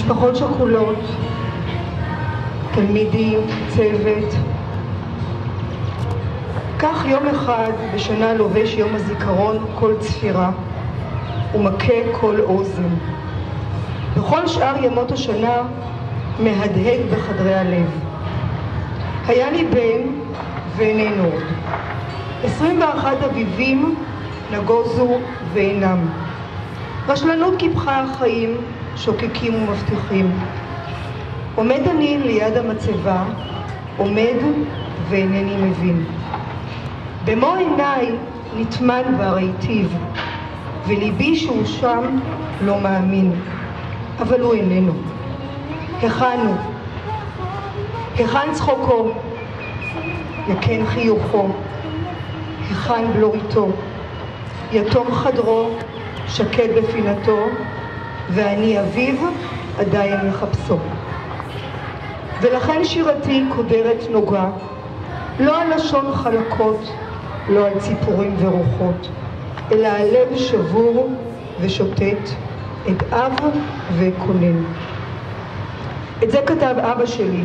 משפחות שכולות, תלמידים, צוות. כך יום אחד בשנה לובש יום הזיכרון כל צפירה ומכה כל אוזן. בכל שאר ימות השנה מהדהד בחדרי הלב. היה לי בן ואיננו עוד. 21 אביבים נגוזו ואינם. רשלנות קיפחה החיים שוקקים ומבטיחים. עומד אני ליד המצבה, עומד ואינני מבין. במו עיניי נטמן והראיתיו, וליבי שהוא שם לא מאמין, אבל הוא איננו. היכן הוא? היכן צחוקו? יכן חיוכו? היכן בלוריתו? יתום חדרו, שקט בפינתו, ואני אביו עדיין מחפשו. ולכן שירתי קודרת נוגה, לא על לשון חלקות, לא על ציפורים ורוחות, אלא הלב שבור ושוטט, את אב וקונן. את זה כתב אבא שלי